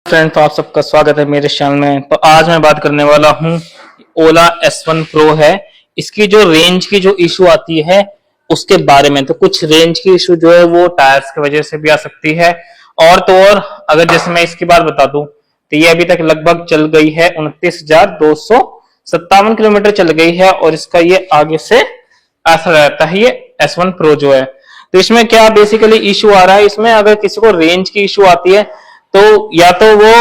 Friend, तो आप सबका स्वागत है मेरे चैनल में। तो आज मैं बात करने वाला हूँ ओला S1 Pro है, इसकी जो रेंज की जो इशू आती है उसके बारे में। तो कुछ रेंज की इशू जो है वो टायर्स की वजह से भी आ सकती है, और तो और अगर जैसे मैं इसकी बात बता दूं तो ये अभी तक लगभग चल गई है 29,257 किलोमीटर चल गई है, और इसका ये आगे से ऐसा रहता है ये S1 Pro जो है। तो इसमें क्या बेसिकली इशू आ रहा है, इसमें अगर किसी को रेंज की इशू आती है तो या तो वो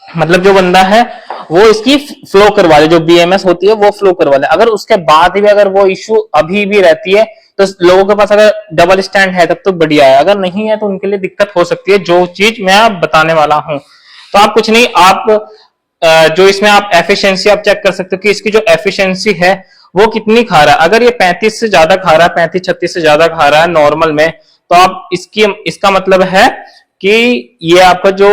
मतलब जो बंदा है वो इसकी फ्लो करवा ले, जो BMS होती है वो फ्लो करवा ले। अगर उसके बाद भी अगर वो इशू अभी भी रहती है तो लोगों के पास अगर डबल स्टैंड है तब तो बढ़िया है, अगर नहीं है तो उनके लिए दिक्कत हो सकती है, जो चीज मैं आप बताने वाला हूं। तो आप कुछ नहीं, आप जो इसमें आप एफिशिएंसी आप चेक कर सकते हो कि इसकी जो एफिशिएंसी है वो कितनी खा रहा है। अगर ये 35 से ज्यादा खा रहा है, 35-36 से ज्यादा खा रहा है नॉर्मल में, तो आप इसका मतलब है कि ये आपका जो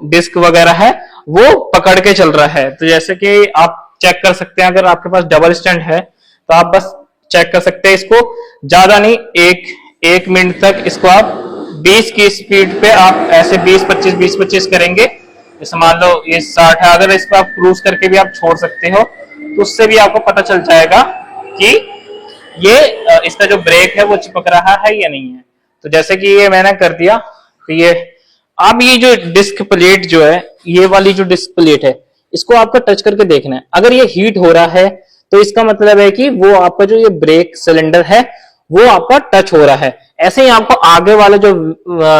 डिस्क वगैरह है वो पकड़ के चल रहा है। तो जैसे कि आप चेक कर सकते हैं, अगर आपके पास डबल स्टैंड है तो आप बस चेक कर सकते हैं इसको, ज्यादा नहीं, एक मिनट तक इसको आप 20 की स्पीड पे आप ऐसे 20-25 करेंगे। जैसे मान लो ये 60 है, अगर इसको आप क्रूज करके भी आप छोड़ सकते हो तो उससे भी आपको पता चल जाएगा कि ये इसका जो ब्रेक है वो चिपक रहा है या नहीं है। तो जैसे कि ये मैंने कर दिया, तो ये अब ये जो डिस्क प्लेट जो है, ये वाली जो डिस्क प्लेट है, इसको आपको टच करके देखना है। अगर ये हीट हो रहा है तो इसका मतलब है कि वो आपका जो ये ब्रेक सिलेंडर है वो आपका टच हो रहा है। ऐसे ही आपको आगे वाला जो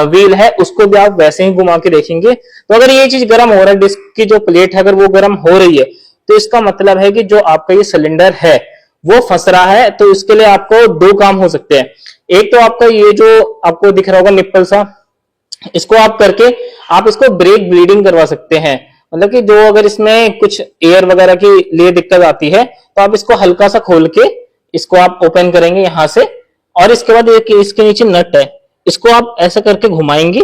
व्हील है उसको भी आप वैसे ही घुमा के देखेंगे। तो अगर ये चीज गर्म हो रहा है, डिस्क की जो प्लेट है अगर वो गर्म हो रही है, तो इसका मतलब है कि जो आपका ये सिलेंडर है वो फंस रहा है। तो इसके लिए आपको दो काम हो सकते हैं। एक तो आपका ये जो आपको दिख रहा होगा निप्पल सा, इसको आप करके आप इसको ब्रेक ब्लीडिंग करवा सकते हैं। मतलब कि जो अगर इसमें कुछ एयर वगैरह की लिए दिक्कत आती है तो आप इसको हल्का सा खोल के इसको आप ओपन करेंगे यहां से, और इसके बाद एक इसके नीचे नट है, इसको आप ऐसा करके घुमाएंगे।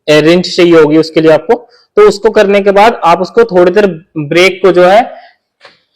रिंच चाहिए होगी उसके लिए आपको, तो उसको करने के बाद आप उसको थोड़ी देर ब्रेक को जो है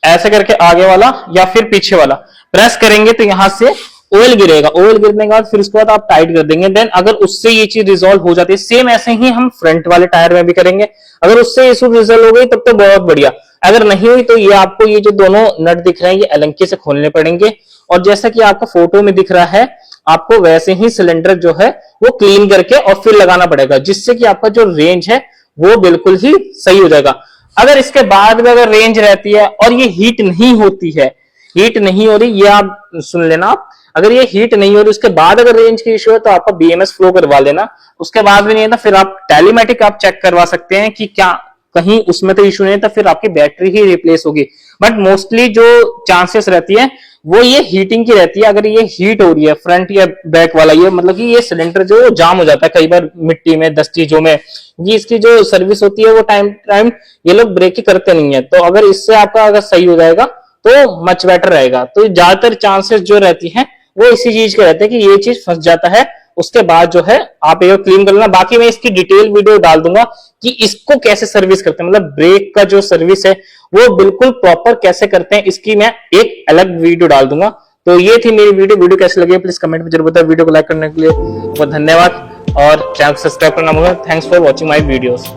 ऐसे करके आगे वाला या फिर पीछे वाला प्रेस करेंगे तो यहां से ऑयल गिरेगा। ऑयल गिरने के बाद फिर उसके बाद आप टाइट कर देंगे। देन अगर उससे ये चीज रिजॉल्व हो जाती है, सेम ऐसे ही हम फ्रंट वाले टायर में भी करेंगे। अगर उससे इशू रिजॉल्व हो गई तब तो बहुत बढ़िया, अगर नहीं हुई तो ये आपको ये जो दोनों नट दिख रहे हैं ये अलंकी से खोलने पड़ेंगे, और जैसा कि आपको फोटो में दिख रहा है आपको वैसे ही सिलेंडर जो है वो क्लीन करके और फिर लगाना पड़ेगा, जिससे कि आपका जो रेंज है वो बिल्कुल ही सही हो जाएगा। अगर इसके बाद में अगर रेंज रहती है और ये हीट नहीं होती है, हीट नहीं हो रही, ये आप सुन लेना, अगर ये हीट नहीं हो रही उसके बाद अगर रेंज की इशू है तो आपका BMS फ्लो करवा लेना। उसके बाद भी नहीं है तो फिर आप टेलीमेटिक आप चेक करवा सकते हैं कि क्या कहीं उसमें तो इशू नहीं है, तो फिर आपकी बैटरी ही रिप्लेस होगी। बट मोस्टली जो चांसेस रहती है वो ये हीटिंग की रहती है। अगर ये हीट हो रही है फ्रंट या बैक वाला, ये मतलब कि ये सिलेंडर जो जाम हो जाता है कई बार मिट्टी में, दस चीजों में, ये इसकी जो सर्विस होती है वो टाइम टाइम ये लोग ब्रेक ही करते नहीं है। तो अगर इससे आपका अगर सही हो जाएगा तो मच बेटर रहेगा। तो ज्यादातर चांसेस जो रहती है वो इसी चीज के रहते हैं कि ये चीज फंस जाता है, उसके बाद जो है आप एक क्लीन कर लेना। बाकी मैं इसकी डिटेल वीडियो डाल दूंगा कि इसको कैसे सर्विस करते हैं, मतलब ब्रेक का जो सर्विस है वो बिल्कुल प्रॉपर कैसे करते हैं, इसकी मैं एक अलग वीडियो डाल दूंगा। तो ये थी मेरी वीडियो कैसे लगी प्लीज कमेंट में जरूर बताओ। वीडियो को लाइक करने के लिए बहुत धन्यवाद, और चैनल को सब्सक्राइब करना मत भूलना। Thanks for watching my videos.